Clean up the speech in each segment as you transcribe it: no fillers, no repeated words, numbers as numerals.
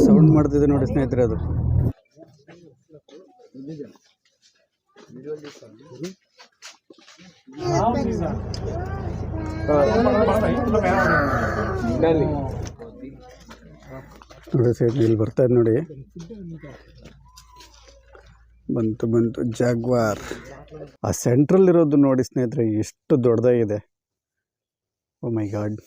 Sound ಮಾಡ್ತಿದೆ ನೋಡಿ ಸ್ನೇಹಿತರೆ. ಅದು ನೋಡಿ ಸ್ನೇಹಿತರೆ, ಇಲ್ಲಿ ಬರ್ತಾ ಇದೆ ನೋಡಿ. ಬಂತು ಜಾಗ್ವಾರ್. ಆ ಸೆಂಟ್ರಲ್ ಇರೋದು ನೋಡಿ ಸ್ನೇಹಿತರೆ, ಎಷ್ಟು ದೊಡ್ಡದಾಗಿದೆ. ಓ ಮೈ ಗಾಡ್.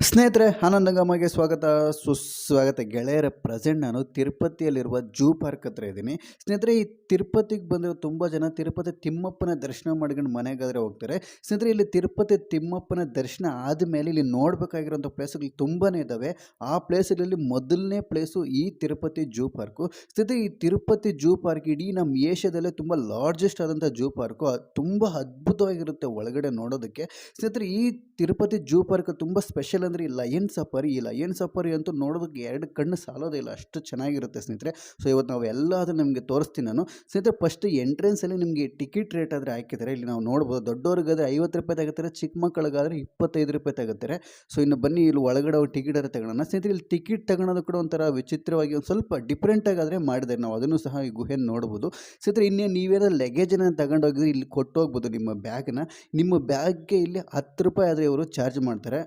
ಸ್ನೇಹಿತರೆ, ಆನಂದಗಮಗೆ ಸುಸ್ವಾಗತ ಗೆಳೆಯರ. ಪ್ರೆಸೆಂಟ್ ನಾನು ತಿರುಪತಿಯಲ್ಲಿರುವ ಜೂ ಪಾರ್ಕ್ ಹತ್ರ ಇದ್ದೀನಿ ಸ್ನೇಹಿತರೆ. ಈ ತಿರುಪತಿಗೆ ಬಂದಿರೋ ತುಂಬ ಜನ ತಿರುಪತಿ ತಿಮ್ಮಪ್ಪನ ದರ್ಶನ ಮಾಡ್ಕೊಂಡು ಮನೆಗಾದರೆ ಹೋಗ್ತಾರೆ ಸ್ನೇಹಿತರೆ. ಇಲ್ಲಿ ತಿರುಪತಿ ತಿಮ್ಮಪ್ಪನ ದರ್ಶನ ಆದಮೇಲೆ ಇಲ್ಲಿ ನೋಡಬೇಕಾಗಿರೋಂಥ ಪ್ಲೇಸ್ಗಳು ತುಂಬಾ ಇದ್ದಾವೆ. ಆ ಪ್ಲೇಸ್ಗಳಲ್ಲಿ ಮೊದಲನೇ ಪ್ಲೇಸು ಈ ತಿರುಪತಿ ಜೂ ಪಾರ್ಕು ಸ್ನೇಹಿತರೆ. ಈ ತಿರುಪತಿ ಜೂ ಪಾರ್ಕ್ ಇಡೀ ನಮ್ಮ ಏಷ್ಯಾದಲ್ಲೇ ತುಂಬ ಲಾರ್ಜೆಸ್ಟ್ ಆದಂಥ ಜೂ ಪಾರ್ಕು. ತುಂಬ ಅದ್ಭುತವಾಗಿರುತ್ತೆ ಒಳಗಡೆ ನೋಡೋದಕ್ಕೆ ಸ್ನೇಹಿತರೆ. ಈ ತಿರುಪತಿ ಜೂ ಪಾರ್ಕ್ ತುಂಬ ಸ್ಪೆಷಲ್ ಅಂದರೆ ಈ ಲಯನ್ ಸಫಾರಿ. ಈ ಲಯನ್ ಸಫಾರಿ ಅಂತೂ ನೋಡೋದಕ್ಕೆ ಎರಡು ಕಣ್ಣು ಸಾಲೋದೇ ಇಲ್ಲ, ಅಷ್ಟು ಚೆನ್ನಾಗಿರುತ್ತೆ ಸ್ನೇಹಿತರೆ. ಸೊ ಇವತ್ತು ನಾವು ಎಲ್ಲ ಅದನ್ನು ನಿಮಗೆ ತೋರಿಸ್ತೀನಿ ನಾನು ಸ್ನೇಹಿತರೆ. ಫಸ್ಟ್ ಎಂಟ್ರೆನ್ಸಲ್ಲಿ ನಿಮಗೆ ಟಿಕೆಟ್ ರೇಟ್ ಆದರೆ ಹಾಕಿದ್ದಾರೆ. ಇಲ್ಲಿ ನಾವು ನೋಡ್ಬೋದು, ದೊಡ್ಡವ್ರಿಗಾದರೆ 50 ರೂಪಾಯಿ ತಗೋತಾರೆ, ಚಿಕ್ಕ ಮಕ್ಕಳಿಗಾದರೆ 25 ರೂಪಾಯಿ ತಗೋತಾರೆ. ಸೊ ಇನ್ನು ಬನ್ನಿ ಇಲ್ಲಿ ಒಳಗಡೆ ಟಿಕೆಟ್ ಆದರೆ ತಗೊಳ್ಳೋಣ ಸ್ನೇಹಿತರೆ. ಇಲ್ಲಿ ಟಿಕೆಟ್ ತಗೊಳೋದು ಕೂಡ ಒಂಥರ ವಿಚಿತ್ರವಾಗಿ ಒಂದು ಸ್ವಲ್ಪ ಡಿಫ್ರೆಂಟಾಗಾದರೆ ಮಾಡಿದ್ದಾರೆ. ನಾವು ಅದನ್ನು ಸಹ ಈ ಗುಹೆಯನ್ನು ನೋಡ್ಬೋದು ಸ್ನೇಹಿತರೆ. ಇನ್ನೇ ನೀವೇನಾದ್ರು ಲಗೇಜನ್ನು ತಗೊಂಡೋಗಿದ್ರೆ ಇಲ್ಲಿ ಕೊಟ್ಟೋಗ್ಬೋದು ನಿಮ್ಮ ಬ್ಯಾಗ್ನ. ನಿಮ್ಮ ಬ್ಯಾಗ್ಗೆ ಇಲ್ಲಿ 10 ರೂಪಾಯಿ ಆದರೆ ಇವರು ಚಾರ್ಜ್ ಮಾಡ್ತಾರೆ.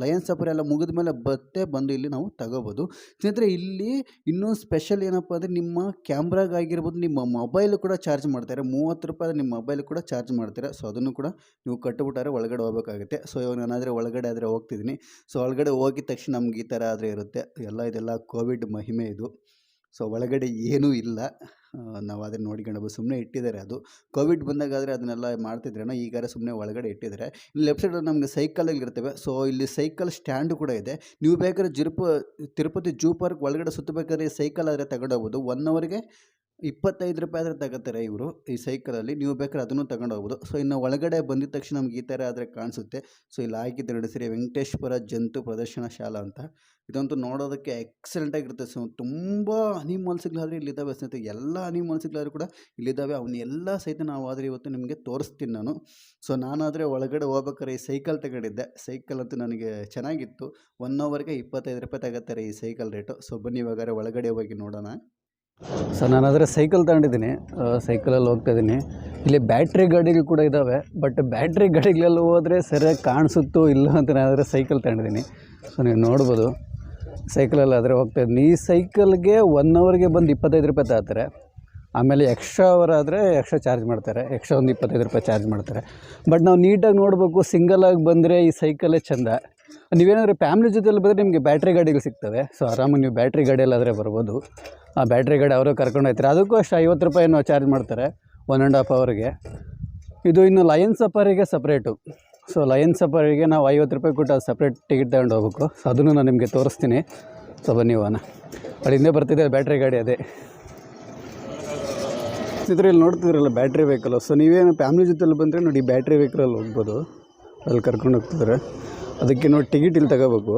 ಲಯನ್ ಸಫಾರಿ ಎಲ್ಲ ಮುಗಿದ ಮೇಲೆ ಬಂದು ಇಲ್ಲಿ ನಾವು ತಗೋಬೋದು ಸ್ನೇಹಿತರೆ. ಇಲ್ಲಿ ಇನ್ನೂ ಸ್ಪೆಷಲ್ ಏನಪ್ಪ ಅಂದರೆ ನಿಮ್ಮ ಕ್ಯಾಮ್ರಾಗಾಗಿರ್ಬೋದು, ನಿಮ್ಮ ಮೊಬೈಲು ಕೂಡ ಚಾರ್ಜ್ ಮಾಡ್ತಾರೆ. 30 ರೂಪಾಯಿ ನಿಮ್ಮ ಮೊಬೈಲ್ ಕೂಡ ಚಾರ್ಜ್ ಮಾಡ್ತಾರೆ. ಸೊ ಅದನ್ನು ಕೂಡ ನೀವು ಕಟ್ಟಿಬಿಟ್ಟಾರೆ ಒಳಗಡೆ ಹೋಗಬೇಕಾಗುತ್ತೆ. ಸೊ ಇವಾಗ ನಾನಾದರೆ ಒಳಗಡೆ ಆದರೆ ಹೋಗ್ತಿದ್ದೀನಿ. ಸೊ ಒಳಗಡೆ ಹೋಗಿದ ತಕ್ಷಣ ನಮ್ಗೆ ಈ ಥರ ಆದರೆ ಇರುತ್ತೆ ಇದೆಲ್ಲ ಕೋವಿಡ್ ಮಹಿಮೆ ಇದು. ಸೊ ಒಳಗಡೆ ಏನೂ ಇಲ್ಲ, ನಾವು ಅದನ್ನು ನೋಡ್ಕೊಂಡು ಸುಮ್ಮನೆ ಇಟ್ಟಿದ್ದಾರೆ. ಅದು ಕೋವಿಡ್ ಬಂದಾಗಾದರೆ ಅದನ್ನೆಲ್ಲ ಮಾಡ್ತಿದ್ರೇನೋ, ಈಗಾದ್ರೆ ಸುಮ್ಮನೆ ಒಳಗಡೆ ಇಟ್ಟಿದ್ದಾರೆ. ಇಲ್ಲಿ ಲೆಫ್ಟ್ ಸೈಡ್ ನಮಗೆ ಸೈಕಲ್ಗಳಿರ್ತವೆ. ಸೊ ಇಲ್ಲಿ ಸೈಕಲ್ ಸ್ಟ್ಯಾಂಡು ಕೂಡ ಇದೆ. ನೀವು ಬೇಕಾದ್ರೆ ತಿರುಪತಿ ಜೂ ಪಾರ್ಕ್ ಒಳಗಡೆ ಸುತ್ತಬೇಕಾದ್ರೆ ಸೈಕಲ್ ಆದರೆ ತಗೊಂಡೋಗ್ಬೋದು. 1 ಅವರ್ಗೆ 25 ರೂಪಾಯಿ ಆದರೆ ತಗೋತಾರೆ ಇವರು ಈ ಸೈಕಲಲ್ಲಿ. ನೀವು ಬೇಕಾದ್ರೆ ಅದನ್ನು ತಗೊಂಡೋಗ್ಬೋದು. ಸೊ ಇನ್ನು ಒಳಗಡೆ ಬಂದಿದ ತಕ್ಷಣ ನಮ್ಗೆ ಈ ಥರ ಆದರೆ ಕಾಣಿಸುತ್ತೆ. ಸೊ ಇಲ್ಲಿ ಹಾಕಿದ್ದೆ ನೋಡಿ ಸರಿ, ವೆಂಕಟೇಶ್ವರ ಜಂತು ಪ್ರದರ್ಶನ ಶಾಲಾ ಅಂತ. ಇದಂತೂ ನೋಡೋದಕ್ಕೆ ಎಕ್ಸಲೆಂಟಾಗಿರುತ್ತೆ. ಸೊ ತುಂಬ ಅನಿಮಲ್ಸ್ಗಳಾದರೆ ಇಲ್ಲಿದ್ದಾವೆ ಸ್ನೇಹಿತರೆ. ಎಲ್ಲ ಅನಿಮಲ್ಸ್ಗಳಾದರೂ ಕೂಡ ಇಲ್ಲಿದ್ದಾವೆ. ಅವನ್ನೆಲ್ಲ ಸಹಿತ ನಾವು ಆದರೆ ಇವತ್ತು ನಿಮಗೆ ತೋರಿಸ್ತೀನಿ ನಾನು. ಸೊ ನಾನಾದರೆ ಒಳಗಡೆ ಹೋಗ್ಬೇಕಾದ್ರೆ ಈ ಸೈಕಲ್ ತಗೊಂಡಿದ್ದೆ. ಸೈಕಲ್ ಅಂತೂ ನನಗೆ ಚೆನ್ನಾಗಿತ್ತು. 1 ಅವರ್ಗೆ 25 ರೂಪಾಯಿ ತಗೋತಾರೆ ಈ ಸೈಕಲ್ ರೇಟು. ಸೊ ಬನ್ನಿ ಇವಾಗಾರೆ ಒಳಗಡೆ ಹೋಗಿ ನೋಡೋಣ. ಸೊ ನಾನಾದರೆ ಸೈಕಲ್ ತಗೊಂಡಿದ್ದೀನಿ, ಸೈಕಲಲ್ಲಿ ಹೋಗ್ತಾಯಿದ್ದೀನಿ. ಇಲ್ಲಿ ಬ್ಯಾಟ್ರಿ ಗಾಡಿಗಳು ಕೂಡ ಇದ್ದಾವೆ. ಬಟ್ ಬ್ಯಾಟ್ರಿ ಗಾಡಿಗಳೆಲ್ಲ ಹೋದರೆ ಸರಿಯಾಗಿ ಕಾಣಿಸುತ್ತೋ ಇಲ್ಲ ಅಂತ ನಾನಾದರೆ ಸೈಕಲ್ ತಗೊಂಡಿದ್ದೀನಿ. ಸೊ ನೀವು ನೋಡ್ಬೋದು, ಸೈಕಲಲ್ಲಿ ಆದರೆ ಹೋಗ್ತಾಯಿದ್ದೀನಿ. ಈ ಸೈಕಲ್ಗೆ 1 ಅವರ್ಗೆ ಬಂದು 25 ರೂಪಾಯಿ ತಗೋತಾರೆ. ಆಮೇಲೆ ಎಕ್ಸ್ಟ್ರಾ ಅವರ್ ಆದರೆ ಎಕ್ಸ್ಟ್ರಾ ಚಾರ್ಜ್ ಮಾಡ್ತಾರೆ. ಎಕ್ಸ್ಟ್ರಾ ಒಂದು 25 ರೂಪಾಯಿ ಚಾರ್ಜ್ ಮಾಡ್ತಾರೆ. ಬಟ್ ನಾವು ನೀಟಾಗಿ ನೋಡಬೇಕು, ಸಿಂಗಲಾಗಿ ಬಂದರೆ ಈ ಸೈಕಲ್ಲೇ ಚೆಂದ. ನೀವೇನಾದರೂ ಫ್ಯಾಮಿಲಿ ಜೊತೆಲಿ ಬಂದರೆ ನಿಮಗೆ ಬ್ಯಾಟ್ರಿ ಗಾಡಿಗಳು ಸಿಗ್ತವೆ. ಸೊ ಆರಾಮಾಗಿ ನೀವು ಬ್ಯಾಟ್ರಿ ಗಾಡಿಯಲ್ಲಾದರೆ ಬರ್ಬೋದು. ಆ ಬ್ಯಾಟ್ರಿ ಗಾಡಿ ಅವರು ಕರ್ಕೊಂಡು ಹೋಗ್ತಾರೆ. ಅದಕ್ಕೂ ಅಷ್ಟು 50 ರೂಪಾಯಿನೂ ಚಾರ್ಜ್ ಮಾಡ್ತಾರೆ 1.5 ಅವರ್ಗೆ. ಇದು ಇನ್ನು ಲಯನ್ ಸಫಾರಿಗೆ ಸಪ್ರೇಟು. ಸೊ ಲಯನ್ ಸಫಾರಿಗೆ ನಾವು 50 ರೂಪಾಯಿ ಕೊಟ್ಟು ಅದು ಸಪ್ರೇಟ್ ಟಿಕೆಟ್ ತಗೊಂಡು ಹೋಗ್ಬೇಕು. ಸೊ ಅದನ್ನು ನಾನು ನಿಮಗೆ ತೋರಿಸ್ತೀನಿ. ಸೊ ಬನ್ನಿ ಹೋಗೋಣ. ಅಲ್ಲಿ ಹಿಂದೆ ಬರ್ತಿದ್ದೆ ಬ್ಯಾಟ್ರಿ ಗಾಡಿ ಅದೇ ಸ್ನೇಹಿತರೆ. ಇಲ್ಲಿ ನೋಡ್ತಿದ್ರಲ್ಲ ಬ್ಯಾಟ್ರಿ ವೆಹಿಕಲು. ಸೊ ನೀವೇನು ಫ್ಯಾಮಿಲಿ ಜೊತೆಲಿ ಬಂದರೆ ನೋಡಿ ಬ್ಯಾಟ್ರಿ ವೆಹಿಕಲಲ್ಲಿ ಹೋಗ್ಬೋದು. ಅಲ್ಲಿ ಕರ್ಕೊಂಡು ಹೋಗ್ತಿದ್ದಾರೆ. ಅದಕ್ಕೆ ನೋಡಿ ಟಿಕೆಟ್ ಇಲ್ಲಿ ತಗೋಬೇಕು.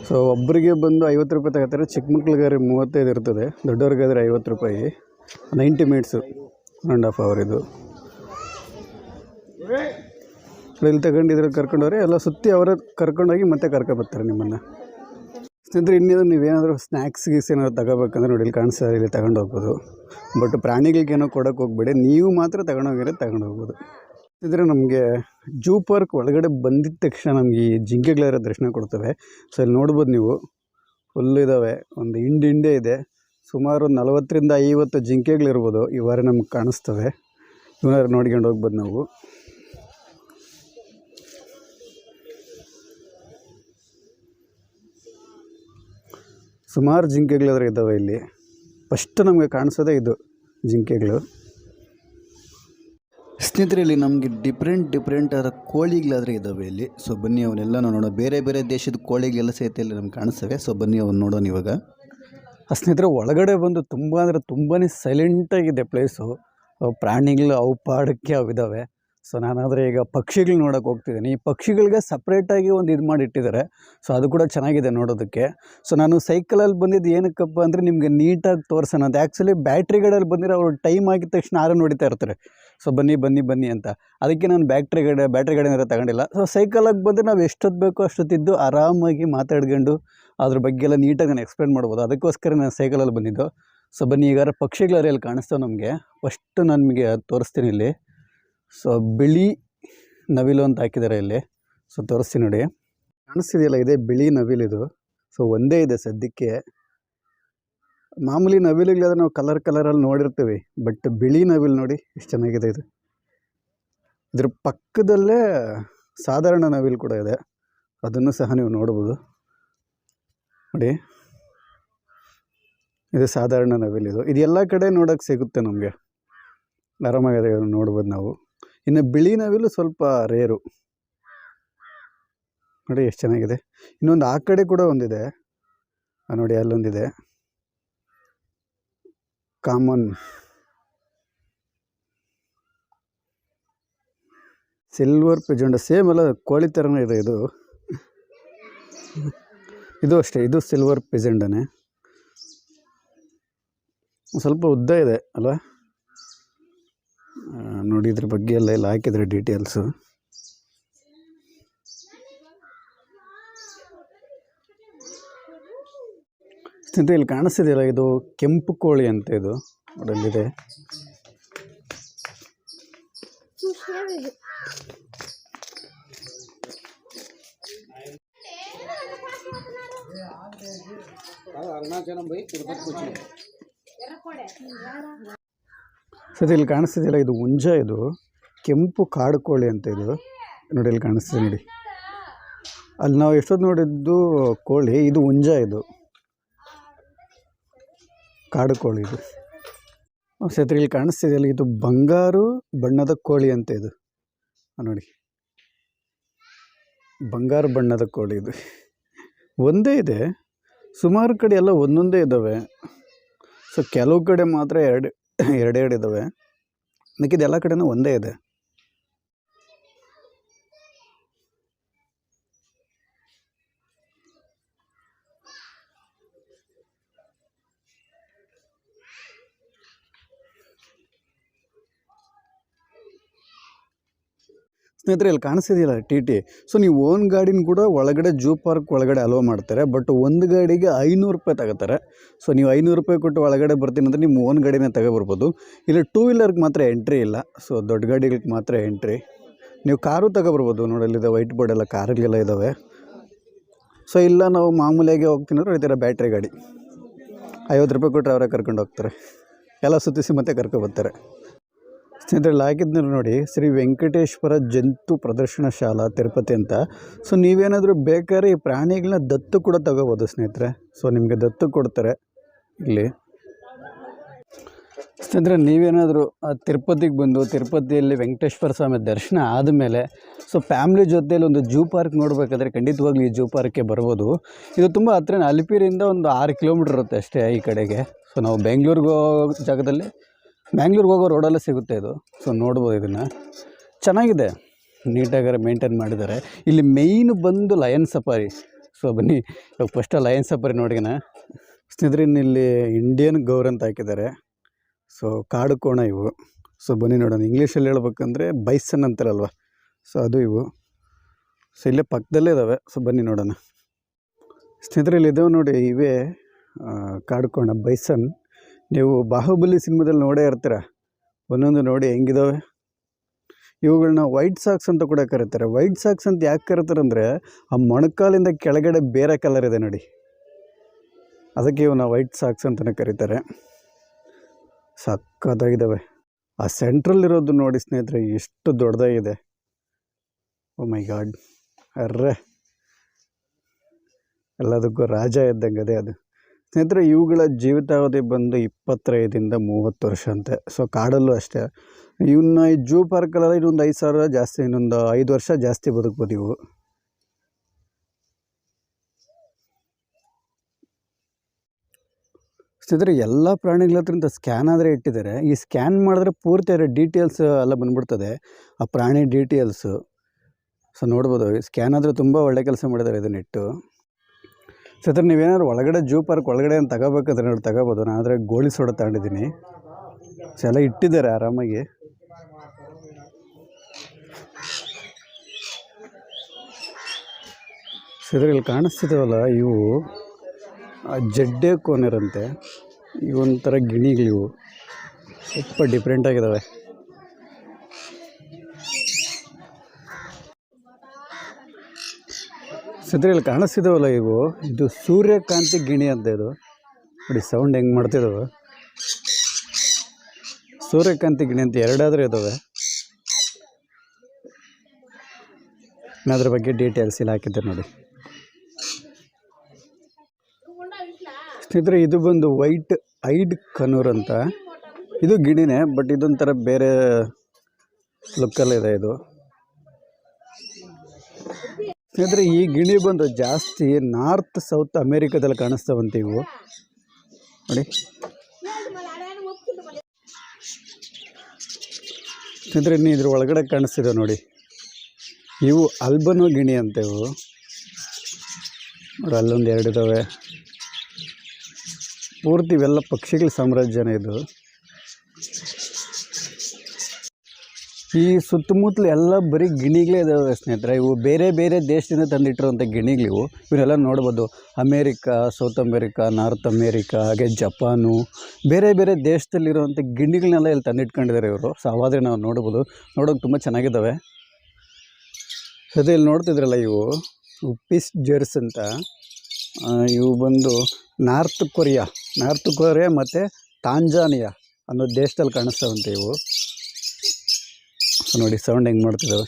ಸೊ ಒಬ್ಬರಿಗೆ ಬಂದು 50 ರೂಪಾಯಿ ತಗೋತಾರೆ. ಚಿಕ್ಕ ಮಕ್ಳಿಗಾದ್ರೆ 35 ಇರ್ತದೆ, ದೊಡ್ಡವ್ರಿಗಾದರೆ 50 ರೂಪಾಯಿ. 90 ಮಿನಿಟ್ಸು, 1.5 ಅವರ್ ಇದು. ಇಲ್ಲಿ ತಗೊಂಡಿದ್ರೆ ಕರ್ಕೊಂಡವ್ರೆ ಎಲ್ಲ ಸುತ್ತಿ ಅವರೇ ಕರ್ಕೊಂಡೋಗಿ ಮತ್ತೆ ಕರ್ಕೊಬರ್ತಾರೆ ನಿಮ್ಮನ್ನು ಸ್ನೇಹಿತರೆ. ಇನ್ನೇನು ನೀವೇನಾದರೂ ಸ್ನ್ಯಾಕ್ಸ್ ಗೀಸ್ ಏನಾದ್ರು ತಗೋಬೇಕಂದ್ರೆ ನೋಡಿ ಇಲ್ಲಿ ಕಾಣಿಸ್ತಾರೆ, ಇಲ್ಲಿ ತಗೊಂಡು ಹೋಗ್ಬೋದು. ಬಟ್ ಪ್ರಾಣಿಗಳಿಗೇನೋ ಕೊಡೋಕೆ ಹೋಗ್ಬೇಡಿ, ನೀವು ಮಾತ್ರ ತಗೊಂಡೋಗಿರೋ ತಗೊಂಡು ಹೋಗ್ಬೋದು. ಇದ್ರೆ ನಮಗೆ ಜೂ ಪಾರ್ಕ್ ಒಳಗಡೆ ಬಂದಿದ್ದ ತಕ್ಷಣ ನಮಗೆ ಈ ಜಿಂಕೆಗಳರ ದರ್ಶನ ಕೊಡ್ತವೆ. ಸೊ ಇಲ್ಲಿ ನೋಡ್ಬೋದು ನೀವು, ಫುಲ್ ಇದ್ದಾವೆ. ಒಂದು ಹಿಂಡೆ ಇದೆ. ಸುಮಾರು 40ರಿಂದ 50 ಜಿಂಕೆಗಳಿರ್ಬೋದು. ಇವಾರೆ ನಮ್ಗೆ ಕಾಣಿಸ್ತವೆ. ಇವನಾರು ನೋಡ್ಕೊಂಡು ಹೋಗ್ಬೋದು ನಾವು. ಸುಮಾರು ಜಿಂಕೆಗಳಾದ್ರೆ ಇದ್ದಾವೆ ಇಲ್ಲಿ. ಫಸ್ಟ್ ನಮಗೆ ಕಾಣಿಸೋದೇ ಇದು ಜಿಂಕೆಗಳು ಸ್ನೇಹಿತರೆ. ಇಲ್ಲಿ ನಮಗೆ ಡಿಫ್ರೆಂಟ್ ಆದ ಕೋಳಿಗಳಾದರೆ ಇದ್ದಾವೆ ಇಲ್ಲಿ. ಸೊ ಬನ್ನಿ ಅವನ್ನೆಲ್ಲ ನೋಡೋಣ. ಬೇರೆ ಬೇರೆ ದೇಶದ ಕೋಳಿಗಳೆಲ್ಲ ಸಹಿತ ಇಲ್ಲಿ ನಮ್ಗೆ ಕಾಣಿಸ್ತವೆ. ಸೊ ಬನ್ನಿ ಅವನ್ನ ನೋಡೋಣ ಇವಾಗ. ಸ್ನೇಹಿತರೆ ಒಳಗಡೆ ಬಂದು ತುಂಬ ಅಂದರೆ ತುಂಬಾ ಸೈಲೆಂಟಾಗಿದೆ ಪ್ಲೇಸು. ಪ್ರಾಣಿಗಳು ಅವು ಪಾಡಕ್ಕೆ ಅವು ಇದ್ದಾವೆ. ಸೊ ನಾನಾದರೆ ಈಗ ಪಕ್ಷಿಗಳು ನೋಡೋಕೆ ಹೋಗ್ತಿದ್ದೀನಿ. ಈ ಪಕ್ಷಿಗಳಿಗೆ ಸಪ್ರೇಟಾಗಿ ಒಂದು ಇದು ಮಾಡಿಟ್ಟಿದ್ದಾರೆ. ಸೊ ಅದು ಕೂಡ ಚೆನ್ನಾಗಿದೆ ನೋಡೋದಕ್ಕೆ. ಸೊ ನಾನು ಸೈಕಲಲ್ಲಿ ಬಂದಿದ್ದು ಏನಕ್ಕಪ್ಪ ಅಂದರೆ ನಿಮಗೆ ನೀಟಾಗಿ ತೋರಿಸೋಣ ಅಂತ. ಆ್ಯಕ್ಚುಲಿ ಬ್ಯಾಟ್ರಿ ಗಾಡಿಯಲ್ಲಿ ಬಂದಿರೋ ಅವ್ರು ಟೈಮ್ ಆಗಿದ ತಕ್ಷಣ ಆರನ್ನು ಹೊಡಿತಾ ಇರ್ತಾರೆ. ಸೊ ಬನ್ನಿ ಬನ್ನಿ ಬನ್ನಿ ಅಂತ. ಅದಕ್ಕೆ ನಾನು ಬ್ಯಾಟ್ರಿ ಗಾಡಿ ಏನಾರು ತಗೊಂಡಿಲ್ಲ. ಸೊ ಸೈಕಲಾಗಿ ಬಂದರೆ ನಾವು ಎಷ್ಟೊತ್ತು ಬೇಕೋ ಅಷ್ಟೊತ್ತಿದ್ದು ಆರಾಮಾಗಿ ಮಾತಾಡ್ಕೊಂಡು ಅದ್ರ ಬಗ್ಗೆ ಎಲ್ಲ ನೀಟಾಗಿ ನಾನು ಎಕ್ಸ್ಪ್ಲೇನ್ ಮಾಡ್ಬೋದು. ಅದಕ್ಕೋಸ್ಕರ ನಾನು ಸೈಕಲಲ್ಲಿ ಬಂದಿದ್ದು. ಸೊ ಬನ್ನಿ, ಈಗಾರ ಪಕ್ಷಿಗಳು ಎಲ್ಲಿ ಕಾಣಿಸ್ತಾವೆ ನಮಗೆ. ಫಸ್ಟು ನಾನು ನಿಮಗೆ ತೋರಿಸ್ತೀನಿ ಇಲ್ಲಿ. ಸೊ ಬಿಳಿ ನವಿಲು ಅಂತ ಹಾಕಿದ್ದಾರೆ ಇಲ್ಲಿ. ಸೊ ತೋರಿಸ್ತೀನಿ ನೋಡಿ, ಕಾಣಿಸ್ತಿದೆಯಲ್ಲ, ಇದೇ ಬಿಳಿ ನವಿಲಿದು. ಸೊ ಒಂದೇ ಇದೆ ಸದ್ಯಕ್ಕೆ. ಮಾಮೂಲಿ ನವಿಲುಗಳಾದ್ರೆ ನಾವು ಕಲರಲ್ಲಿ ನೋಡಿರ್ತೀವಿ, ಬಟ್ ಬಿಳಿ ನವಿಲು ನೋಡಿ ಎಷ್ಟು ಚೆನ್ನಾಗಿದೆ ಇದು. ಇದ್ರ ಪಕ್ಕದಲ್ಲೇ ಸಾಧಾರಣ ನವಿಲು ಕೂಡ ಇದೆ, ಅದನ್ನು ಸಹ ನೀವು ನೋಡ್ಬೋದು ನೋಡಿ. ಇದು ಸಾಧಾರಣ ನವಿಲಿದು. ಇದು ಎಲ್ಲ ಕಡೆ ನೋಡೋಕ್ಕೆ ಸಿಗುತ್ತೆ ನಮಗೆ, ಆರಾಮಾಗಿ ನೋಡ್ಬೋದು ನಾವು. ಇನ್ನು ಬಿಳಿ ನವಿಲು ಸ್ವಲ್ಪ ರೇರು ನೋಡಿ, ಎಷ್ಟು ಚೆನ್ನಾಗಿದೆ. ಇನ್ನೊಂದು ಆ ಕಡೆ ಕೂಡ ಒಂದಿದೆ ನೋಡಿ, ಅಲ್ಲೊಂದಿದೆ ಕಾಮನ್ ಸಿಲ್ವರ್ ಪಿಜೊಂಡ. ಸೇಮ್ ಎಲ್ಲ ಕೋಳಿ ಥರನೇ ಇದೆ ಇದು. ಇದು ಅಷ್ಟೇ, ಇದು ಸಿಲ್ವರ್ ಪಿಜೆಂಡನೇ. ಸ್ವಲ್ಪ ಉದ್ದ ಇದೆ ಅಲ್ವಾ ನೋಡಿ. ಇದ್ರ ಬಗ್ಗೆ ಎಲ್ಲ ಹಾಕಿದ್ರೆ ಡೀಟೇಲ್ಸು. ಸ್ನೇಹಿತರೆ, ಇಲ್ಲಿ ಕಾಣಿಸ್ತಿದೆಯಲ್ಲ, ಇದು ಕೆಂಪು ಕೋಳಿ ಅಂತ. ಇದು ನೋಡಲ್ಲಿದೆ. ಸರಿ, ಇಲ್ಲಿ ಕಾಣಿಸ್ತಿದೆಯಲ್ಲ, ಇದು ಹುಂಜ. ಇದು ಕೆಂಪು ಕಾಡು ಕೋಳಿ ಅಂತ. ಇದು ನೋಡಿ, ಇಲ್ಲಿ ಕಾಣಿಸ್ತಿದೆ ನೋಡಿ. ಅಲ್ಲಿ ನಾವು ಎಷ್ಟೊತ್ತು ನೋಡಿದ್ದು ಕೋಳಿ, ಇದು ಹುಂಜ. ಇದು ಕಾಡು ಕೋಳಿ. ಇದು ಸರಿ, ಇಲ್ಲಿ ಕಾಣಿಸ್ತಿದೆಯಲ್ಲ, ಇದು ಬಂಗಾರು ಬಣ್ಣದ ಕೋಳಿ ಅಂತ. ಇದು ನೋಡಿ, ಬಂಗಾರು ಬಣ್ಣದ ಕೋಳಿ. ಇದು ಒಂದೇ ಇದೆ, ಸುಮಾರು ಕಡೆ ಎಲ್ಲ ಒಂದೊಂದೇ ಇದ್ದಾವೆ. ಸೊ ಕೆಲವು ಕಡೆ ಮಾತ್ರ ಎರಡೆರಡು ಇದ್ದಾವೆ, ಮಿಕ್ಕಿದ ಎಲ್ಲ ಕಡೆನೂ ಒಂದೇ ಇದೆ. ಸ್ನೇಹಿತರೆ, ಇಲ್ಲಿ ಕಾಣಿಸ್ತಿದೆಯಲ್ಲ ಟಿ. ಸೊ ನೀವು ಓನ್ ಗಾಡಿನ ಕೂಡ ಒಳಗಡೆ ಜೂ ಪಾರ್ಕ್ ಒಳಗಡೆ ಅಲೋ ಮಾಡ್ತಾರೆ, ಬಟ್ ಒಂದು ಗಾಡಿಗೆ 500 ರೂಪಾಯಿ ತಗೋತಾರೆ. ಸೊ ನೀವು 500 ರೂಪಾಯಿ ಕೊಟ್ಟು ಒಳಗಡೆ ಬರ್ತೀನಿ ಅಂದರೆ ನಿಮ್ಮ ಓನ್ ಗಾಡಿನೇ ತಗೊಬರ್ಬೋದು. ಇಲ್ಲಿ 2 ವೀಲರ್ಗೆ ಮಾತ್ರ ಎಂಟ್ರಿ ಇಲ್ಲ. ಸೊ ದೊಡ್ಡ ಗಾಡಿಗಳಿಗೆ ಮಾತ್ರ ಎಂಟ್ರಿ. ನೀವು ಕಾರು ತಗೊಬರ್ಬೋದು. ನೋಡಲ್ಲಿದೆ ವೈಟ್ ಬೋರ್ಡ್ ಎಲ್ಲ ಕಾರುಗಳೆಲ್ಲ ಇದ್ದಾವೆ. ಸೊ ಇಲ್ಲ ನಾವು ಮಾಮೂಲಿಯಾಗಿ ಹೋಗ್ತೀನಿ ಅಂದರೆ ಈ ಥರ ಬ್ಯಾಟ್ರಿ ಗಾಡಿ 50 ರೂಪಾಯಿ ಕೊಟ್ಟರೆ ಅವರೇ ಕರ್ಕೊಂಡು ಹೋಗ್ತಾರೆ, ಎಲ್ಲ ಸುತ್ತಿಸಿ ಮತ್ತೆ ಕರ್ಕೊಬರ್ತಾರೆ. ಸ್ನೇಹಿತರಲ್ಲಿ ಹಾಕಿದ್ನರು ನೋಡಿ, ಶ್ರೀ ವೆಂಕಟೇಶ್ವರ ಜಂತು ಪ್ರದರ್ಶನ ಶಾಲಾ ತಿರುಪತಿ ಅಂತ. ಸೊ ನೀವೇನಾದರೂ ಬೇಕಾದ್ರೆ ಈ ಪ್ರಾಣಿಗಳನ್ನ ದತ್ತು ಕೂಡ ತಗೋಬೋದು ಸ್ನೇಹಿತರೆ. ಸೊ ನಿಮಗೆ ದತ್ತು ಕೊಡ್ತಾರೆ ಇಲ್ಲಿ. ಸ್ನೇಹಿತರೆ, ನೀವೇನಾದರೂ ತಿರುಪತಿಗೆ ಬಂದು ತಿರುಪತಿಯಲ್ಲಿ ವೆಂಕಟೇಶ್ವರ ಸ್ವಾಮಿ ದರ್ಶನ ಆದಮೇಲೆ ಸೊ ಫ್ಯಾಮ್ಲಿ ಜೊತೆಯಲ್ಲಿ ಒಂದು ಜೂ ಪಾರ್ಕ್ ನೋಡಬೇಕಾದ್ರೆ ಖಂಡಿತವಾಗ್ಲೂ ಈ ಜೂ ಪಾರ್ಕ್ಗೆ ಬರ್ಬೋದು. ಇದು ತುಂಬ ಹತ್ತಿರ, ಅಲಿಪಿರಿಯಿಂದ ಒಂದು 6 ಕಿಲೋಮೀಟ್ರ್ ಇರುತ್ತೆ ಅಷ್ಟೇ ಈ ಕಡೆಗೆ. ಸೊ ನಾವು ಬೆಂಗಳೂರಿಗೆ ಹೋಗೋ ಜಾಗದಲ್ಲಿ, ಬ್ಯಾಂಗ್ಳೂರಿಗೆ ಹೋಗೋ ರೋಡಲ್ಲೇ ಸಿಗುತ್ತೆ ಇದು. ಸೊ ನೋಡ್ಬೋದು, ಇದನ್ನು ಚೆನ್ನಾಗಿದೆ, ನೀಟಾಗಿ ಮೇಂಟೈನ್ ಮಾಡಿದ್ದಾರೆ. ಇಲ್ಲಿ ಮೇಯ್ನ್ ಬಂದು ಲಯನ್ ಸಫಾರಿ. ಸೊ ಬನ್ನಿ ಇವಾಗ ಫಸ್ಟ್ ಲಯನ್ ಸಫಾರಿ ನೋಡಿನ. ಸ್ನೇಹಿತರೆ, ಇಲ್ಲಿ ಇಂಡಿಯನ್ ಗೌರ್ ಅಂತ ಹಾಕಿದ್ದಾರೆ. ಸೊ ಕಾಡು ಕೋಣ ಇವು. ಸೊ ಬನ್ನಿ ನೋಡೋಣ. ಇಂಗ್ಲೀಷಲ್ಲಿ ಹೇಳ್ಬೇಕಂದ್ರೆ ಬೈಸನ್ ಅಂತಾರಲ್ವ, ಸೊ ಅದು ಇವು. ಸೊ ಇಲ್ಲೇ ಪಕ್ಕದಲ್ಲೇ ಇದ್ದಾವೆ. ಸೊ ಬನ್ನಿ ನೋಡೋಣ. ಸ್ನೇಹಿತರೆ, ಇಲ್ಲಿದ್ದಾವೆ ನೋಡಿ, ಇವೇ ಕಾಡು ಕೋಣ ಬೈಸನ್. ನೀವು ಬಾಹುಬಲಿ ಸಿನಿಮಾದಲ್ಲಿ ನೋಡೇ ಇರ್ತೀರ, ಒಂದೊಂದು ನೋಡಿ ಹೆಂಗಿದಾವೆ. ಇವುಗಳನ್ನ ವೈಟ್ ಸಾಕ್ಸ್ ಅಂತ ಕೂಡ ಕರೀತಾರೆ. ವೈಟ್ ಸಾಕ್ಸ್ ಅಂತ ಯಾಕೆ ಕರೀತಾರೆ ಅಂದರೆ ಆ ಮೊಣಕಾಲಿಂದ ಕೆಳಗಡೆ ಬೇರೆ ಕಲರ್ ಇದೆ ನೋಡಿ, ಅದಕ್ಕೆ ಇವನ್ನ ವೈಟ್ ಸಾಕ್ಸ್ ಅಂತಲೇ ಕರೀತಾರೆ. ಸಕ್ಕತ್ತಾಗಿದ್ದಾವೆ. ಆ ಸೆಂಟ್ರಲ್ಲಿರೋದು ನೋಡಿ ಸ್ನೇಹಿತರೆ, ಎಷ್ಟು ದೊಡ್ಡದಾಗಿದೆ. ಓ ಮೈ ಗಾಡ್, ಅರ್ರೆ ಎಲ್ಲದಕ್ಕೂ ರಾಜ ಇದ್ದಂಗೆ ಅದೇ ಅದು. ಸ್ನೇಹಿತರೆ, ಇವುಗಳ ಜೀವಿತಾವಧಿ ಬಂದು 25ರಿಂದ 30 ವರ್ಷ ಅಂತೆ. ಸೊ ಕಾಡಲ್ಲೂ ಅಷ್ಟೇ. ಇವನ್ನ ಈ ಜೂ ಪಾರ್ಕಲ್ಲೆಲ್ಲ ಇನ್ನೊಂದು 5,000 ಜಾಸ್ತಿ, ಇನ್ನೊಂದು 5 ವರ್ಷ ಜಾಸ್ತಿ ಬದುಕ್ಬೋದು ಇವು. ಸ್ನೇಹಿತರೆ ಎಲ್ಲ ಪ್ರಾಣಿಗಳ ಹತ್ರ ಸ್ಕ್ಯಾನ್ ಆದರೆ ಇಟ್ಟಿದ್ದಾರೆ. ಈ ಸ್ಕ್ಯಾನ್ ಮಾಡಿದ್ರೆ ಪೂರ್ತಿ ಅದರ ಡೀಟೇಲ್ಸ್ ಎಲ್ಲ ಬಂದ್ಬಿಡ್ತದೆ, ಆ ಪ್ರಾಣಿ ಡೀಟೇಲ್ಸು. ಸೊ ನೋಡ್ಬೋದು, ಸ್ಕ್ಯಾನ್ ಆದರೆ ತುಂಬ ಒಳ್ಳೆ ಕೆಲಸ ಮಾಡಿದ್ದಾರೆ ಇದನ್ನಿಟ್ಟು. ಸ್ನೇಹಿತರೆ ನೀವೇನಾದ್ರು ಒಳಗಡೆ ಜೂ ಪಾರ್ಕ್ ಒಳಗಡೆ ಅಂತ ತಗೋಬೇಕಾದ್ರೆ ನೋಡಿ ತಗೋಬೋದು. ನಾನು ಆದರೆ ಗೋಳಿ ಸೋಡ ತಗೊಂಡಿದ್ದೀನಿ. ಸೊ ಎಲ್ಲ ಇಟ್ಟಿದ್ದಾರೆ ಆರಾಮಾಗಿ. ಇದರಲ್ಲಿ ಕಾಣಿಸ್ತಿದ್ದಾವಲ್ಲ ಇವು ಜಡ್ಡೆ ಕೋನರಂತೆ. ಇವೊಂಥರ ಗಿಣಿಗಳಿವು, ಸ್ವಲ್ಪ ಡಿಫ್ರೆಂಟಾಗಿದ್ದಾವೆ. ಇದರಲ್ಲಿ ಕಾಣಿಸ್ತಿದ್ದಾವಲ್ಲ ಇವು, ಇದು ಸೂರ್ಯಕಾಂತಿ ಗಿಣಿ ಅಂತ. ಇದು ನೋಡಿ ಸೌಂಡ್ ಹೆಂಗೆ ಮಾಡ್ತಿದ್ದಾವೆ. ಸೂರ್ಯಕಾಂತಿ ಗಿಣಿ ಅಂತ ಎರಡಾದರೂ ಇದ್ದಾವೆ. ಅದ್ರ ಬಗ್ಗೆ ಡೀಟೇಲ್ಸ್ ಇಲ್ಲಿ ಹಾಕಿದ್ದೆ ನೋಡಿ. ಸ್ನೇಹಿತರೆ ಇದು ಬಂದು ವೈಟ್ ಐಡ್ ಕನೂರ್ ಅಂತ. ಇದು ಗಿಣಿನೇ, ಬಟ್ ಇದೊಂಥರ ಬೇರೆ ಲುಕ್ಕಲ್ಲಿದೆ ಇದು. ಸ್ನೇಹಿತರೆ ಈ ಗಿಣಿ ಬಂದು ಜಾಸ್ತಿ ನಾರ್ತ್ ಸೌತ್ ಅಮೇರಿಕಾದಲ್ಲಿ ಕಾಣಿಸ್ತಾವಂತೆ ಇವು ನೋಡಿ. ಸ್ನೇಹಿತರೆ ಇನ್ನು ಇದ್ರ ಒಳಗಡೆ ಕಾಣಿಸ್ತಿದೆ ನೋಡಿ, ಇವು ಅಲ್ಬನೋ ಗಿಣಿ ಅಂತ. ಇವು ನೋಡಿ ಅಲ್ಲೊಂದು ಎರಡು ಇದ್ದಾವೆ. ಪೂರ್ತಿ ಇವೆಲ್ಲ ಪಕ್ಷಿಗಳ ಸಾಮ್ರಾಜ್ಯನೇ ಇದು. ಈ ಸುತ್ತಮುತ್ತಲು ಎಲ್ಲ ಬರೀ ಗಿಣಿಗಳೇ ಇದಾವೆ ಸ್ನೇಹಿತರೆ. ಇವು ಬೇರೆ ಬೇರೆ ದೇಶದಿಂದ ತಂದಿಟ್ಟಿರುವಂಥ ಗಿಣಿಗಳಿವು. ಇವನ್ನೆಲ್ಲ ನೋಡ್ಬೋದು. America, south America, north America, ಹಾಗೆ ಜಪಾನು, ಬೇರೆ ಬೇರೆ ದೇಶದಲ್ಲಿರುವಂಥ ಗಿಣಿಗಳನ್ನೆಲ್ಲ ಇಲ್ಲಿ ತಂದಿಟ್ಕೊಂಡಿದ್ದಾರೆ ಇವರು. ಸೊ ಅವಾದರೆ ನಾವು ನೋಡ್ಬೋದು. ನೋಡೋಕೆ ತುಂಬ ಚೆನ್ನಾಗಿದ್ದಾವೆ. ಅದೇ ಇಲ್ಲಿ ನೋಡ್ತಿದ್ರಲ್ಲ ಇವು ಪೀಸ್ ಜರ್ಸ್ ಅಂತ. ಇವು ಬಂದು ನಾರ್ತ್ ಕೊರಿಯಾ ಮತ್ತು ತಾಂಜಾನಿಯಾ ಅನ್ನೋ ದೇಶದಲ್ಲಿ ಕಾಣಿಸ್ತಾವಂತೆ ಇವು. ನೋಡಿ ಸೌಂಡ್ ಹೆಂಗೆ ಮಾಡ್ತಿದ್ದಾವೆ.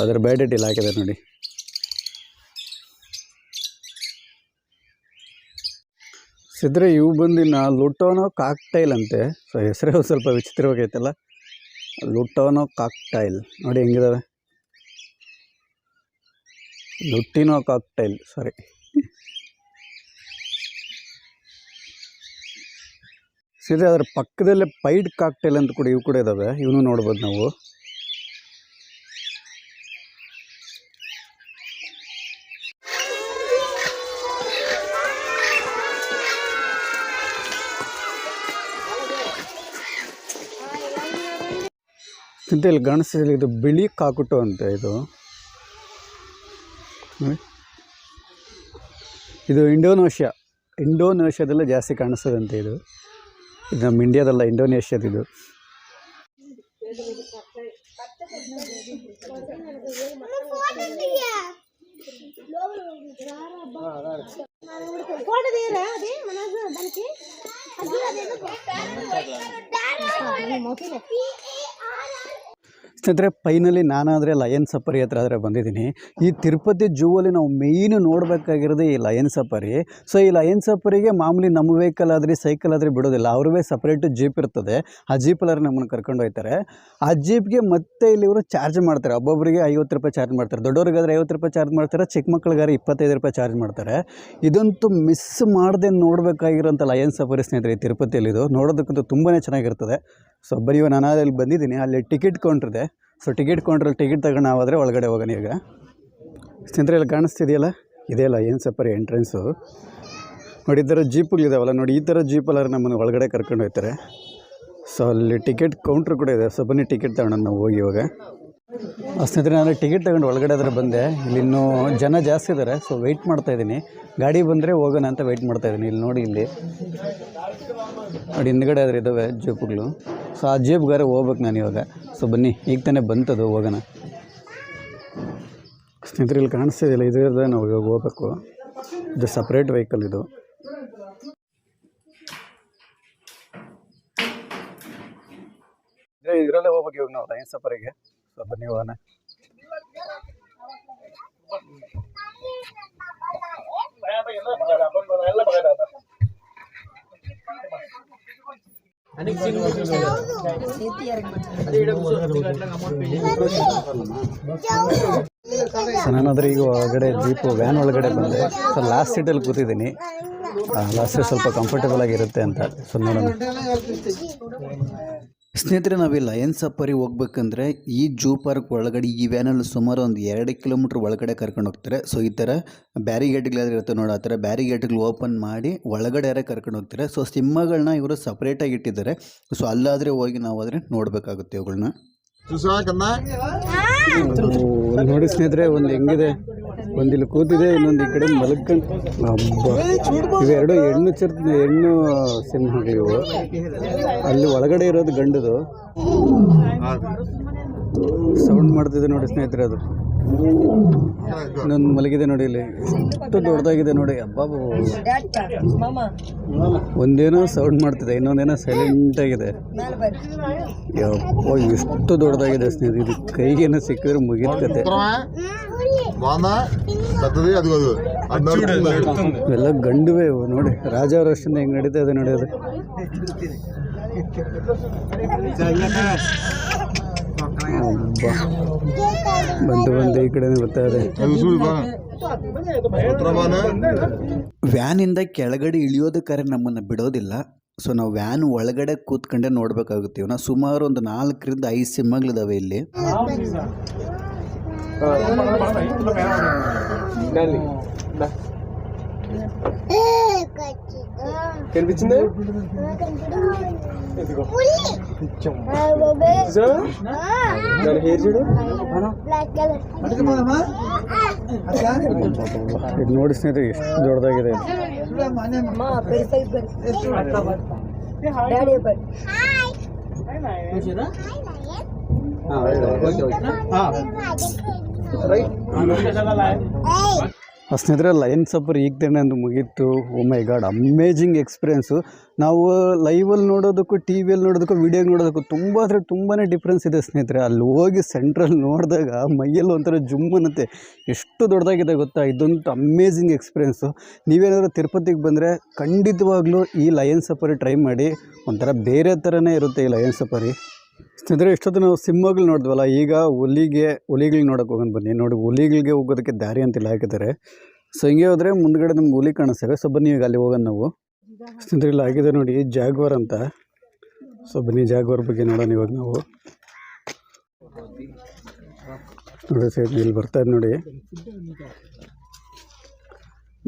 ಅದರ ಬಯೋಡೇಟಾ ಹಾಕಿದೆ ನೋಡಿ. ಸಿದ್ರೆ ಇವು ಬಂದಿನ ಲುಟೋನೋ ಕಾಕ್ಟೈಲ್ ಅಂತೆ. ಸೊ ಹೆಸರೇ ಸ್ವಲ್ಪ ವಿಚಿತ್ರವಾಗೈತಲ್ಲ, ಲುಟೋನೋ ಕಾಕ್ಟೈಲ್ ನೋಡಿ ಹೆಂಗಿದಾವೆ. ಲುಟಿನೋ ಕಾಕ್ಟೈಲ್, ಸಾರಿ. ಸೀದಾ ಅದರ ಪಕ್ಕದಲ್ಲೇ ಪೈಡ್ ಕಾಕ್ಟೈಲ್ ಅಂತ ಕೂಡ ಇವು ಕೂಡ ಇದ್ದಾವೆ. ಇವನು ನೋಡ್ಬೋದು ನಾವು. ಇಲ್ಲಿ ಕಾಣಿಸ್ತಿದೆ, ಇದು ಬಿಳಿ ಕಾಕುಟು ಅಂತ. ಇದು ಇಂಡೋನೇಷ್ಯಾದಲ್ಲೇ ಜಾಸ್ತಿ ಕಾಣಿಸ್ತದಂತೆ. ಇದು ನಮ್ಮ ಇಂಡಿಯಾದಲ್ಲ, ಇಂಡೋನೇಷ್ಯಾದಿದು. ಸ್ನೇಹಿತರೆ ಫೈನಲಿ ನಾನಾದರೆ ಲಯನ್ ಸಫಾರಿ ಹತ್ರ ಆದರೆ ಬಂದಿದ್ದೀನಿ. ಈ ತಿರುಪತಿ ಜೂವಲ್ಲಿ ನಾವು ಮೇಯ್ನು ನೋಡಬೇಕಾಗಿರೋದು ಈ ಲಯನ್ ಸಫಾರಿ. ಸೊ ಈ ಲಯನ್ ಸಫಾರಿಗೆ ಮಾಮೂಲಿ ನಮ್ಮ ವೆಹಿಕಲ್ ಆದರೆ ಸೈಕಲ್ ಆದರೆ ಬಿಡೋದಿಲ್ಲ, ಅವ್ರವೇ ಸಪ್ರೇಟು ಜೀಪ್ ಇರ್ತದೆ. ಆ ಜೀಪಲ್ಲಿ ನಮ್ಮನ್ನು ಕರ್ಕೊಂಡು ಹೋಗ್ತಾರೆ. ಆ ಜೀಪ್ಗೆ ಮತ್ತೆ ಇಲ್ಲಿ ಇವರು ಚಾರ್ಜ್ ಮಾಡ್ತಾರೆ. ಒಬ್ಬೊಬ್ಬರಿಗೆ 50 ರೂಪಾಯಿ ಚಾರ್ಜ್ ಮಾಡ್ತಾರೆ, ದೊಡ್ಡವ್ರಿಗಾದ್ರೆ 50 ರೂಪಾಯಿ ಚಾರ್ಜ್ ಮಾಡ್ತಾರೆ, ಚಿಕ್ಕ ಮಕ್ಕಳಿಗಾದ್ರೆ 25 ರೂಪಾಯಿ ಚಾರ್ಜ್ ಮಾಡ್ತಾರೆ. ಇದಂತೂ ಮಿಸ್ ಮಾಡದೆ ನೋಡಬೇಕಾಗಿರೋಂಥ ಲಯನ್ ಸಫಾರಿ ಸ್ನೇಹಿತರೆ. ತಿರುಪತಿಯಲ್ಲಿ ಇದು ನೋಡೋದಕ್ಕಂತೂ ತುಂಬಾ ಚೆನ್ನಾಗಿರ್ತದೆ. ಸೊ ಬರೀ ನಾನು ಅಲ್ಲಿ ಬಂದಿದ್ದೀನಿ, ಅಲ್ಲಿ ಟಿಕೆಟ್ ಕೌಂಟ್ರ್ ಇದೆ. ಸೊ ಟಿಕೆಟ್ ಕೌಂಟ್ರಲ್ಲಿ ಟಿಕೆಟ್ ತಗೊಂಡು ನಾವಾದರೆ ಒಳಗಡೆ ಹೋಗೋಣ ಈಗ. ಸ್ನೇಹಿತರೆ ಇಲ್ಲಿ ಕಾಣಿಸ್ತಿದೆಯಲ್ಲ, ಇದೇ ಲಯನ್ ಸಫಾರಿ ಎಂಟ್ರೆನ್ಸು ನೋಡಿ. ಈ ಥರ ಜೀಪುಗಳಿದಾವಲ್ಲ ನೋಡಿ, ಈ ಥರ ಜೀಪಲ್ಲಾದ್ರೆ ನಮ್ಮನ್ನು ಒಳಗಡೆ ಕರ್ಕೊಂಡು ಹೋಗ್ತಾರೆ. ಸೊ ಅಲ್ಲಿ ಟಿಕೆಟ್ ಕೌಂಟ್ರ್ ಕೂಡ ಇದೆ. ಸೊ ಬನ್ನಿ ಟಿಕೆಟ್ ತಗೊಂಡು ನಾವು ಹೋಗಿ ಇವಾಗ. ಸ್ನೇಹಿತರೆ ನಾನು ಟಿಕೆಟ್ ತಗೊಂಡು ಒಳಗಡೆ ಆದರೆ ಬಂದೆ. ಇಲ್ಲಿ ಇನ್ನೂ ಜನ ಜಾಸ್ತಿ ಇದ್ದಾರೆ. ಸೊ ವೆಯ್ಟ್ ಮಾಡ್ತಾಯಿದ್ದೀನಿ, ಗಾಡಿ ಬಂದರೆ ಹೋಗೋಣ ಅಂತ ವೆಯ್ಟ್ ಮಾಡ್ತಾಯಿದ್ದೀನಿ. ಇಲ್ಲಿ ನೋಡಿ, ಇಲ್ಲಿ ನೋಡಿ ಹಿಂದ್ಗಡೆ ಆದರೆ ಇದ್ದಾವೆ ಜೀಪುಗಳು. ಸೊ ಆ ಜೀಪ್ಗಾರೆ ಹೋಗ್ಬೇಕು ನಾನು ಇವಾಗ. ಸೊ ಬನ್ನಿ, ಈಗ ತಾನೇ ಬಂತದು, ಹೋಗೋಣ. ಸ್ನೇಹಿತರೆ ಇಲ್ಲಿ ಕಾಣಿಸ್ತಿದೆಯಲ್ಲ, ಇದರಲ್ಲೇ ನಾವು ಇವಾಗ ಹೋಗ್ಬೇಕು. ಇದು ಸಪ್ರೇಟ್ ವೆಹಿಕಲ್ ಇದು. ಇದರಲ್ಲೇ ಹೋಗ್ಬೇಕು ಇವಾಗ ನಾವು ಲಯನ್ ಸಫಾರಿಗೆ. ಸೊ ಬನ್ನಿ ಹೋಗೋಣ. ಸೊ ನಾನಾದರೆ ಈಗ ಒಳಗಡೆ ಜೀಪು ವ್ಯಾನ್ ಒಳಗಡೆ ಬಂದೆ. ಸೊ ಲಾಸ್ಟ್ ಸೀಟಲ್ಲಿ ಕೂತಿದ್ದೀನಿ. ಲಾಸ್ಟೇ ಸ್ವಲ್ಪ ಕಂಫರ್ಟಬಲ್ ಆಗಿರುತ್ತೆ ಅಂತ. ಸೊ ನೋಡೋಣ ಸ್ನೇಹಿತರೆ, ನಾವು ಈ ಲಯನ್ ಸಫಾರಿ ಹೋಗ್ಬೇಕಂದ್ರೆ ಈ ಜೂ ಪಾರ್ಕ್ ಒಳಗಡೆ ಈ ವ್ಯಾನಲ್ಲಿ ಸುಮಾರು ಒಂದು 2 ಕಿಲೋಮೀಟ್ರ್ ಒಳಗಡೆ ಕರ್ಕೊಂಡು ಹೋಗ್ತಾರೆ. ಸೊ ಈ ಥರ ಬ್ಯಾರಿಗೇಟ್ಗಳಿರುತ್ತೆ ನೋಡಿ, ಆ ಥರ ಬ್ಯಾರಿಗೇಟ್ಗಳು ಓಪನ್ ಮಾಡಿ ಒಳಗಡೆ ಕರ್ಕೊಂಡು ಹೋಗ್ತಾರೆ. ಸೊ ಸಿಂಹಗಳನ್ನ ಇವರು ಸಪ್ರೇಟಾಗಿ ಇಟ್ಟಿದ್ದಾರೆ. ಸೊ ಅಲ್ಲಾದರೆ ಹೋಗಿ ನಾವು ಆದರೆ ನೋಡಬೇಕಾಗುತ್ತೆ ಇವುಗಳನ್ನ. ನೋಡಿ ಸ್ನೇಹಿತರೆ, ಒಂದು ಹೆಂಗಿದೆ, ಒಂದಿಲ್ಲಿ ಕೂತಿದೆ, ಇನ್ನೊಂದು ಈ ಕಡೆ ಮಲ್ಕೊಂಡು. ಹಬ್ಬ, ಇವೆರಡು ಹೆಣ್ಣು ಸಿಂಹಗಳಿವು. ಅಲ್ಲಿ ಒಳಗಡೆ ಇರೋದು ಗಂಡದು. ಸೌಂಡ್ ಮಾಡ್ತಿದೆ ನೋಡಿ ಸ್ನೇಹಿತರೆ, ಅದು ಇನ್ನೊಂದು ಮಲಗಿದೆ ನೋಡಿ. ಇಲ್ಲಿ ಎಷ್ಟು ದೊಡ್ಡದಾಗಿದೆ ನೋಡಿ. ಹಬ್ಬ, ಒಂದೇನೋ ಸೌಂಡ್ ಮಾಡ್ತಿದೆ, ಇನ್ನೊಂದೇನೋ ಸೈಲೆಂಟ್ ಆಗಿದೆ. ಯಪ್ಪ, ಎಷ್ಟು ದೊಡ್ಡದಾಗಿದೆ ಸ್ನೇಹಿತರೆ. ಇದು ಕೈಗೇನೋ ಸಿಕ್ಕಿದ್ರೆ ಮುಗಿದ ಕತೆ. ಇವೆಲ್ಲ ಗಂಡುವೆ ಇವು ನೋಡಿ. ರಾಜ ಅವ್ರ ಅಷ್ಟಿಂದ ಹೆಂಗೆ ನಡೀತಾ ಇದೆ ನೋಡಿ ಅದು. ಬಂದು ಈ ಕಡೆ ಬರ್ತಾ ಇದೆ. ವ್ಯಾನಿಂದ ಕೆಳಗಡೆ ಇಳಿಯೋದಕ್ಕಾರೆ ನಮ್ಮನ್ನು ಬಿಡೋದಿಲ್ಲ. ಸೊ ನಾವು ವ್ಯಾನ್ ಒಳಗಡೆ ಕೂತ್ಕೊಂಡೆ ನೋಡ್ಬೇಕಾಗುತ್ತೆ. ಇವನ್ನ ಸುಮಾರು ಒಂದು 4 ರಿಂದ 5 ಸಿಂಹಗಳಿದಾವೆ ಇಲ್ಲಿ. కనిపించింది దాని హెయిర్ చూడు ಇದು ನೋಡಿ ಸ್ನೇಹಿತರೆ, ಎಷ್ಟು ದೊಡ್ಡದಾಗಿದೆ. ಸ್ನೇಹಿತರೆ, ಲಯನ್ ಸಫಾರಿ ಈಗ ತಾನೆ ಅಂದು ಮುಗೀತು. ಓ ಮೈ ಗಾಡ್, ಅಮೇಜಿಂಗ್ ಎಕ್ಸ್ಪೀರಿಯೆನ್ಸು. ನಾವು ಲೈವಲ್ಲಿ ನೋಡೋದಕ್ಕೂ ಟಿ ವಿಯಲ್ಲಿ ನೋಡೋದಕ್ಕೂ ವಿಡಿಯೋಗೆ ನೋಡೋದಕ್ಕೂ ತುಂಬ ಅಂದರೆ ತುಂಬಾ ಡಿಫ್ರೆನ್ಸ್ ಇದೆ ಸ್ನೇಹಿತರೆ. ಅಲ್ಲಿ ಹೋಗಿ ಸೆಂಟ್ರಲ್ಲಿ ನೋಡಿದಾಗ ಮೈಯಲ್ಲಿ ಒಂಥರ ಜುಮ್ ಅನ್ನತ್ತೆ. ಎಷ್ಟು ದೊಡ್ಡದಾಗಿದೆ ಗೊತ್ತಾ. ಇದೊಂದು ಅಮೇಜಿಂಗ್ ಎಕ್ಸ್ಪೀರಿಯೆನ್ಸು. ನೀವೇನಾದರೂ ತಿರುಪತಿಗೆ ಬಂದರೆ ಖಂಡಿತವಾಗ್ಲೂ ಈ ಲಯನ್ ಸಫಾರಿ ಟ್ರೈ ಮಾಡಿ. ಒಂಥರ ಬೇರೆ ಥರನೇ ಇರುತ್ತೆ ಈ ಲಯನ್ ಸಫಾರಿ. ಸ್ನೇಹಿತರೆ, ಇಷ್ಟೊತ್ತು ನಾವು ಸಿಂಹಗಳು ನೋಡಿದ್ವಲ್ಲ, ಈಗ ಹುಲಿಗಳಿಗೆ ನೋಡೋಕೆ ಹೋಗೋಣ ಬನ್ನಿ. ನೋಡಿ, ಹುಲಿಗಳಿಗೆ ಹೋಗೋದಕ್ಕೆ ದಾರಿ ಅಂತೆಲ್ಲ ಹಾಕಿದ್ದಾರೆ. ಸೊ ಹಿಂಗೆ ಹೋದರೆ ಮುಂದ್ಗಡೆ ನಮ್ಗೆ ಹುಲಿ ಕಾಣಿಸ್ತವೆ. ಸೊ ಬನ್ನಿ, ಈಗ ಅಲ್ಲಿ ಹೋಗೋಣ ನಾವು. ಸ್ನೇಹಿತರೆ, ಇಲ್ಲಿ ಆಗಿದೆ ನೋಡಿ ಜಾಗ್ವಾರ್ ಅಂತ. ಸೊ ಬನ್ನಿ, ಜಾಗ್ವಾರ್ ಬಗ್ಗೆ ನೋಡೋಣ ಇವಾಗ ನಾವು. ನೋಡಿ ಸ್ನೇಹಿತರೆ, ಇಲ್ಲಿ ಬರ್ತಾ ಇದೆ ನೋಡಿ.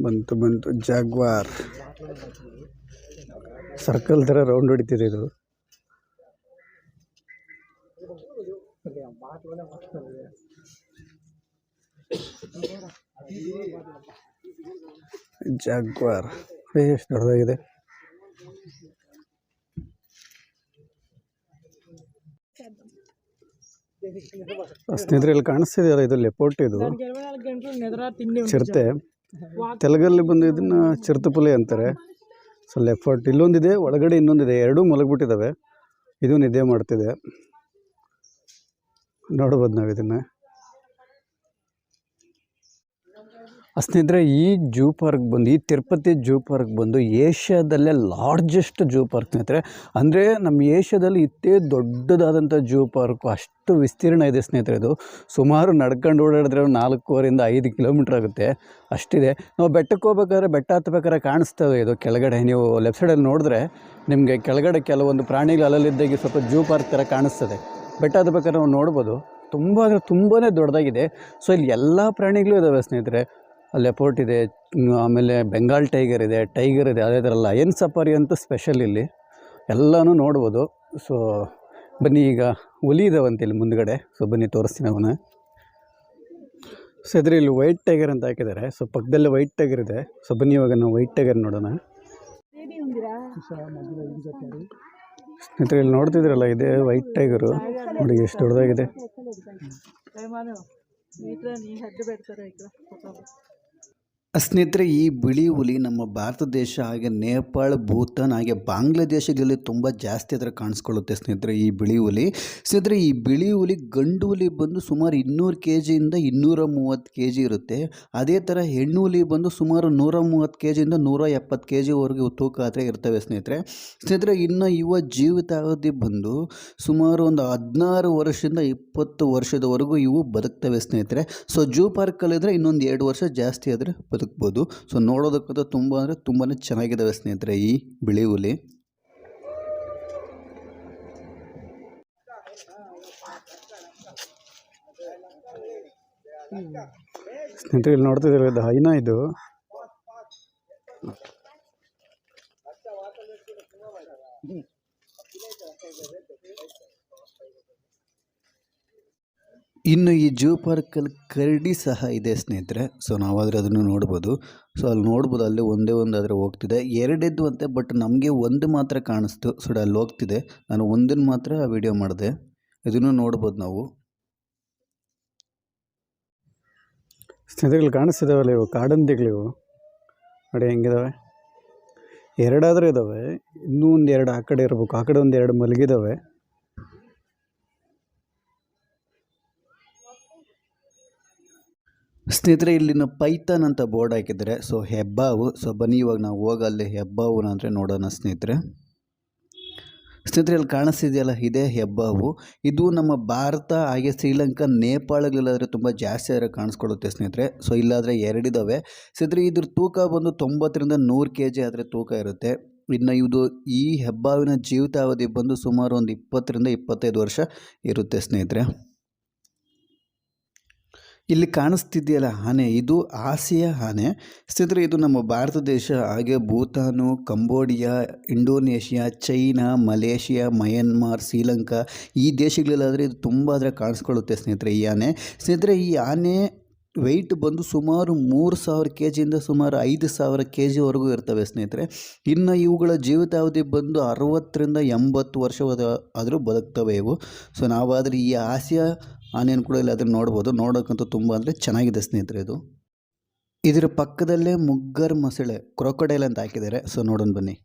ಬಂತು ಜಾಗ್ವಾರ್. ಸರ್ಕಲ್ ಥರ ರೌಂಡ್ ಹೊಡಿತಿದೆ ಇದು. ಜಾಗ್ವಾರ್ ಎಷ್ಟು ದೊಡ್ಡದಾಗಿದೆ. ಸ್ನೇಹಿತರೆ, ಇಲ್ಲಿ ಕಾಣಿಸ್ತಿದೆಯಲ್ಲ, ಇದು ಲೆಪೋರ್ಟ್. ಇದು ಚಿರತೆ. ತೆಲುಗಲ್ಲಿ ಬಂದು ಇದನ್ನು ಚಿರತೆಪುಲಿ ಅಂತಾರೆ. ಸೊ ಲೆಪೋರ್ಟ್ ಇಲ್ಲೊಂದಿದೆ, ಒಳಗಡೆ ಇನ್ನೊಂದಿದೆ. ಎರಡೂ ಮಲಗಿಬಿಟ್ಟಿದ್ದಾವೆ. ಇದು ನಿದ್ದೆ ಮಾಡ್ತಿದೆ. ನೋಡ್ಬೋದು ನಾವು ಇದನ್ನು. ಸ್ನೇಹಿತರೆ, ಈ ಜೂ ಪಾರ್ಕ್ ಬಂದು, ಈ ತಿರುಪತಿ ಜೂ ಪಾರ್ಕ್ ಬಂದು ಏಷ್ಯಾದಲ್ಲೇ ಲಾರ್ಜೆಸ್ಟ್ ಜೂ ಪಾರ್ಕ್ ಸ್ನೇಹಿತರೆ. ಅಂದರೆ ನಮ್ಮ ಏಷ್ಯಾದಲ್ಲಿ ಇತ್ತೇ ದೊಡ್ಡದಾದಂಥ ಜೂ ಪಾರ್ಕು. ಅಷ್ಟು ವಿಸ್ತೀರ್ಣ ಇದೆ ಸ್ನೇಹಿತರೆ. ಇದು ಸುಮಾರು ನಡ್ಕೊಂಡು ಓಡಾಡಿದ್ರೆ 4.5 ರಿಂದ 5 ಕಿಲೋಮೀಟ್ರ್ ಆಗುತ್ತೆ, ಅಷ್ಟಿದೆ. ನಾವು ಬೆಟ್ಟಕ್ಕೆ ಹೋಗ್ಬೇಕಾದ್ರೆ, ಬೆಟ್ಟ ಹತ್ತಬೇಕಾದ್ರೆ ಕಾಣಿಸ್ತದೆ ಇದು ಕೆಳಗಡೆ. ನೀವು ಲೆಫ್ಟ್ ಸೈಡಲ್ಲಿ ನೋಡಿದ್ರೆ ನಿಮಗೆ ಕೆಳಗಡೆ ಕೆಲವೊಂದು ಪ್ರಾಣಿಗಳು ಅಲ್ಲಲ್ಲಿದ್ದಾಗೆ ಸ್ವಲ್ಪ ಜೂ ಪಾರ್ಕ್ ಥರ ಕಾಣಿಸ್ತದೆ. ಬೆಟ್ಟ ಹತ್ತಬೇಕಾದ್ರೆ ನಾವು ನೋಡ್ಬೋದು. ತುಂಬ ಅಂದರೆ ತುಂಬಾ ದೊಡ್ಡದಾಗಿದೆ. ಸೊ ಇಲ್ಲಿ ಎಲ್ಲ ಪ್ರಾಣಿಗಳು ಇದ್ದಾವೆ ಸ್ನೇಹಿತರೆ. ಲೆಪೋರ್ಟ್ ಇದೆ, ಆಮೇಲೆ ಬೆಂಗಾಲ್ ಟೈಗರ್ ಇದೆ, ಅದೇ ಥರ ಲಯನ್ ಸಫಾರಿ ಅಂತೂ ಸ್ಪೆಷಲ್ ಇಲ್ಲಿ. ಎಲ್ಲನೂ ನೋಡ್ಬೋದು. ಸೊ ಬನ್ನಿ, ಈಗ ಹುಲಿ ಇದಾವಂತೆ ಇಲ್ಲಿ ಮುಂದ್ಗಡೆ. ಸೊ ಬನ್ನಿ ತೋರಿಸ್ತೀನಿ ಅವನ್ನ. ಸೊ ಇದ್ರೆ ಇಲ್ಲಿ ವೈಟ್ ಟೈಗರ್ ಅಂತ ಹಾಕಿದ್ದಾರೆ. ಸೊ ಪಕ್ಕದಲ್ಲೇ ವೈಟ್ ಟೈಗರ್ ಇದೆ. ಸೊ ಬನ್ನಿ ಇವಾಗ ನಾವು ವೈಟ್ ಟೈಗರ್ ನೋಡೋಣ. ಸ್ನೇಹಿತರೆ, ಇಲ್ಲಿ ನೋಡ್ತಿದ್ರಲ್ಲ, ಇದೇ ವೈಟ್ ಟೈಗರು. ನೋಡಿ ಎಷ್ಟು ದೊಡ್ಡದಾಗಿದೆ. ಸ್ನೇಹಿತರೆ, ಈ ಬಿಳಿ ಹುಲಿ ನಮ್ಮ ಭಾರತ ದೇಶ, ಹಾಗೆ ನೇಪಾಳ, ಭೂತಾನ್, ಹಾಗೆ ಬಾಂಗ್ಲಾದೇಶದಲ್ಲಿ ತುಂಬ ಜಾಸ್ತಿ ಅದರ ಕಾಣಿಸ್ಕೊಳ್ಳುತ್ತೆ ಸ್ನೇಹಿತರೆ ಈ ಬಿಳಿ ಹುಲಿ. ಸ್ನೇಹಿತರೆ, ಈ ಬಿಳಿ ಹುಲಿ ಗಂಡು ಹುಲಿ ಬಂದು ಸುಮಾರು 200 kg-ಯಿಂದ 230 kg ಇರುತ್ತೆ. ಅದೇ ಥರ ಹೆಣ್ಣು ಹುಲಿ ಬಂದು ಸುಮಾರು 130 kg-ಯಿಂದ 170 kg ತೂಕ ಆದರೆ ಇರ್ತವೆ ಸ್ನೇಹಿತರೆ. ಇನ್ನು ಇವ ಜೀವಿತಾವಧಿ ಬಂದು ಸುಮಾರು ಒಂದು 16 ವರ್ಷದಿಂದ 20 ವರ್ಷದವರೆಗೂ ಇವು ಬದುಕ್ತವೆ ಸ್ನೇಹಿತರೆ. ಸೊ ಜೂ ಪಾರ್ಕಲ್ಲಿದ್ದರೆ ಇನ್ನೊಂದು 2 ವರ್ಷ ಜಾಸ್ತಿ ಆದರೆ ಬದುಕು ಬದುಕ್ಬೋದು. ಸೊ ನೋಡೋದಕ್ಕಂತೂ ತುಂಬ ಅಂದರೆ ತುಂಬಾ ಚೆನ್ನಾಗಿದ್ದಾವೆ ಸ್ನೇಹಿತರೆ ಈ ಬಿಳಿ ಹುಲಿ. ಸ್ನೇಹಿತರೆ ಇಲ್ಲಿ ನೋಡ್ತಿದ್ದೀರ, ಇದು ಹೈನಾ. ಇದು ಇನ್ನು ಈ ಜೂ ಪಾರ್ಕಲ್ಲಿ ಕರಡಿ ಸಹ ಇದೆ ಸ್ನೇಹಿತರೆ. ಸೊ ನಾವಾದರೆ ಅದನ್ನು ನೋಡ್ಬೋದು. ಸೊ ಅಲ್ಲಿ ನೋಡ್ಬೋದು, ಅಲ್ಲಿ ಒಂದೇ ಒಂದಾದರೆ ಹೋಗ್ತಿದೆ, ಎರಡಿದ್ದು ಅಂತೆ, ಬಟ್ ನಮಗೆ ಒಂದು ಮಾತ್ರ ಕಾಣಿಸ್ತು. ಸೊ ಅಲ್ಲಿ ಹೋಗ್ತಿದೆ. ನಾನು ಒಂದನ್ನು ಮಾತ್ರ ವಿಡಿಯೋ ಮಾಡಿದೆ. ಇದನ್ನು ನೋಡ್ಬೋದು ನಾವು. ಸ್ನೇಹಿತರಲ್ಲಿ ಕಾಣಿಸ್ತಿದ್ದಾವಲ್ಲ ಇವು ಕಾಡಂದಿಗಳಿವು, ನೋಡಿ ಹೆಂಗಿದಾವೆ. ಎರಡಾದರೂ ಇದ್ದಾವೆ, ಇನ್ನೂ ಒಂದು ಎರಡು ಆ ಕಡೆ ಇರಬೇಕು. ಆ ಕಡೆ ಒಂದು ಎರಡು ಮಲಗಿದ್ದಾವೆ. ಸ್ನೇಹಿತರೆ ಇಲ್ಲಿನ ಪೈಥಾನ್ ಅಂತ ಬೋರ್ಡ್ ಹಾಕಿದ್ದಾರೆ. ಸೊ ಹೆಬ್ಬಾವು. ಸೊ ಬನ್ನಿ ಇವಾಗ ನಾವು ಹೋಗಲ್ಲಿ ಹೆಬ್ಬಾವುನ ಅಂದರೆ ನೋಡೋಣ ಸ್ನೇಹಿತರೆ. ಇಲ್ಲಿ ಕಾಣಿಸ್ತಿದೆಯಲ್ಲ, ಇದೇ ಹೆಬ್ಬಾವು. ಇದು ನಮ್ಮ ಭಾರತ ಹಾಗೆ ಶ್ರೀಲಂಕಾ, ನೇಪಾಳಗಳಲ್ಲಾದರೆ ತುಂಬ ಜಾಸ್ತಿ ಆದರೆ ಕಾಣಿಸ್ಕೊಳ್ಳುತ್ತೆ ಸ್ನೇಹಿತರೆ. ಸೊ ಇಲ್ಲಾದರೆ ಎರಡಿದ್ದಾವೆ ಸ್ನೇಹಿತರೆ. ಇದ್ರ ತೂಕ ಬಂದು 90ರಿಂದ 100 kg ಆದರೆ ತೂಕ ಇರುತ್ತೆ. ಇನ್ನು ಇದು ಈ ಹೆಬ್ಬಾವಿನ ಜೀವಿತಾವಧಿ ಬಂದು ಸುಮಾರು ಒಂದು 20ರಿಂದ 25 ವರ್ಷ ಇರುತ್ತೆ ಸ್ನೇಹಿತರೆ. ಇಲ್ಲಿ ಕಾಣಿಸ್ತಿದೆಯಲ್ಲ ಆನೆ, ಇದು ಆಸಿಯಾ ಆನೆ ಸ್ನೇಹಿತರೆ. ಇದು ನಮ್ಮ ಭಾರತ ದೇಶ ಹಾಗೆ Bhutan, Cambodia, Indonesia, China, Malaysia, Myanmar, Sri Lanka ಈ ದೇಶಗಳಲ್ಲಾದರೆ ಇದು ತುಂಬ ಆದರೆ ಕಾಣಿಸ್ಕೊಳ್ಳುತ್ತೆ ಸ್ನೇಹಿತರೆ ಈ ಆನೆ. ಸ್ನೇಹಿತರೆ ಈ ಆನೆ ವೆಯ್ಟ್ ಬಂದು ಸುಮಾರು 3000 kgಯಿಂದ ಸುಮಾರು 5000 kgವರೆಗೂ ಇರ್ತವೆ ಸ್ನೇಹಿತರೆ. ಇನ್ನು ಇವುಗಳ ಜೀವಿತಾವಧಿ ಬಂದು 60ರಿಂದ 80 ವರ್ಷ ಆದರೂ ಬದುಕ್ತವೆ ಇವು. ಸೊ ನಾವಾದರೆ ಈ ಆಸಿಯಾ ಆನೆಯನ್ನು ಕೂಡ ಇಲ್ಲಿ ಅದನ್ನು ನೋಡ್ಬೋದು. ನೋಡೋಕ್ಕಂತೂ ತುಂಬ ಅಂದರೆ ಚೆನ್ನಾಗಿದೆ ಸ್ನೇಹಿತರೆ ಇದು. ಇದರ ಪಕ್ಕದಲ್ಲೇ ಮುಗ್ಗರ್ ಮೊಸಳೆ, ಕ್ರೊಕೊಡೈಲ್ ಅಂತ ಹಾಕಿದ್ದಾರೆ. ಸೊ ನೋಡೋಣ ಬನ್ನಿ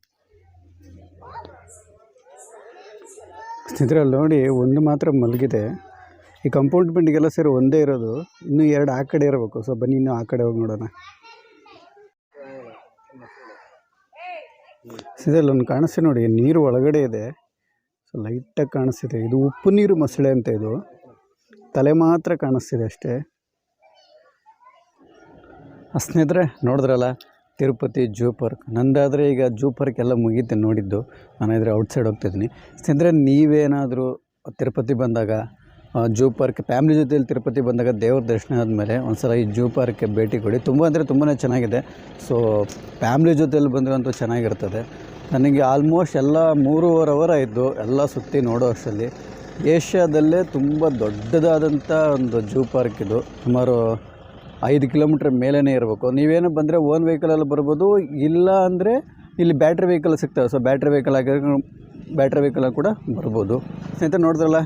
ಸ್ನೇಹಿತರೆ. ಅಲ್ಲಿ ನೋಡಿ ಒಂದು ಮಾತ್ರ ಮಲಗಿದೆ. ಈ ಕಂಪೌಂಡ್ಮೆಂಟ್ಗೆಲ್ಲ ಸೇರಿ ಒಂದೇ ಇರೋದು, ಇನ್ನೂ ಎರಡು ಆ ಕಡೆ ಇರಬೇಕು. ಸೊ ಬನ್ನಿ ಇನ್ನೂ ಆ ಕಡೆ ಹೋಗಿ ನೋಡೋಣ. ಸ್ನೇಹಿತರೆ ಒಂದು ಕಾಣಿಸ್ತಿದೆ ನೋಡಿ, ನೀರು ಒಳಗಡೆ ಇದೆ. ಸೊ ಲೈಟಾಗಿ ಕಾಣಿಸ್ತಿದೆ. ಇದು ಉಪ್ಪು ನೀರು ಮೊಸಳೆ ಅಂತ. ಇದು ತಲೆ ಮಾತ್ರ ಕಾಣಿಸ್ತಿದೆ ಅಷ್ಟೇ. ಸ್ನೇಹಿತರೆ ನೋಡಿದ್ರಲ್ಲ ತಿರುಪತಿ ಜೂ ಪಾರ್ಕ್. ನಂದಾದರೆ ಈಗ ಜೂ ಪಾರ್ಕ್ ಎಲ್ಲ ಮುಗೀತೆ ನೋಡಿದ್ದು. ನಾನಿದ್ರೆ ಔಟ್ಸೈಡ್ ಹೋಗ್ತಿದ್ದೀನಿ ಸ್ನೇಹಿತರೆ. ನೀವೇನಾದರೂ ತಿರುಪತಿ ಬಂದಾಗ ಜೂ ಪಾರ್ಕ್ ಫ್ಯಾಮಿಲಿ ಜೊತೆಯಲ್ಲಿ ತಿರುಪತಿ ಬಂದಾಗ ದೇವ್ರ ದರ್ಶನ ಆದಮೇಲೆ ಒಂದು ಸಲ ಈ ಜೂ ಪಾರ್ಕ್ಗೆ ಭೇಟಿ ಕೊಡಿ. ತುಂಬ ಅಂದರೆ ತುಂಬಾ ಚೆನ್ನಾಗಿದೆ. ಸೊ ಫ್ಯಾಮಿಲಿ ಜೊತೆಯಲ್ಲಿ ಬಂದರೆ ಅಂತೂ ಚೆನ್ನಾಗಿರ್ತದೆ. ನನಗೆ ಆಲ್ಮೋಸ್ಟ್ ಎಲ್ಲ 3.5 ಅವರ್ ಆಯಿತು ಎಲ್ಲ ಸುತ್ತಿ ನೋಡೋ ಅಷ್ಟರಲ್ಲಿ. ಏಷ್ಯಾದಲ್ಲೇ ತುಂಬ ದೊಡ್ಡದಾದಂಥ ಒಂದು ಜೂ ಪಾರ್ಕ್ ಇದು. ಸುಮಾರು 5 ಕಿಲೋಮೀಟ್ರ್ ಮೇಲೇ ಇರಬೇಕು. ನೀವೇನು ಬಂದರೆ ಓನ್ ವೆಹಿಕಲಲ್ಲಿ ಬರ್ಬೋದು, ಇಲ್ಲ ಅಂದರೆ ಇಲ್ಲಿ ಬ್ಯಾಟ್ರಿ ವೆಹಿಕಲ್ ಸಿಗ್ತವೆ. ಸೊ ಬ್ಯಾಟ್ರಿ ವೆಹಿಕಲ್ ಕೂಡ ಬರ್ಬೋದು ಸ್ನೇಹಿತರೆ. ನೋಡಿದ್ರಲ್ಲ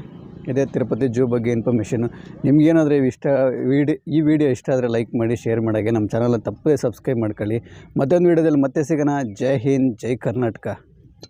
ಇದೇ ತಿರುಪತಿ ಜೂ ಬಗ್ಗೆ ಇನ್ಫಾರ್ಮೇಷನು. ನಿಮ್ಗೇನಾದರೂ ಈ ವಿಡಿಯೋ ಇಷ್ಟ ಆದರೆ ಲೈಕ್ ಮಾಡಿ, ಶೇರ್ ಮಾಡೋಕ್ಕೆ ನಮ್ಮ ಚಾನಲ್ ತಪ್ಪದೇ ಸಬ್ಸ್ಕ್ರೈಬ್ ಮಾಡ್ಕೊಳ್ಳಿ. ಮತ್ತೊಂದು ವೀಡಿಯೋದಲ್ಲಿ ಮತ್ತೆ ಸಿಗೋಣ. ಜೈ ಹಿಂದ್, ಜೈ ಕರ್ನಾಟಕ.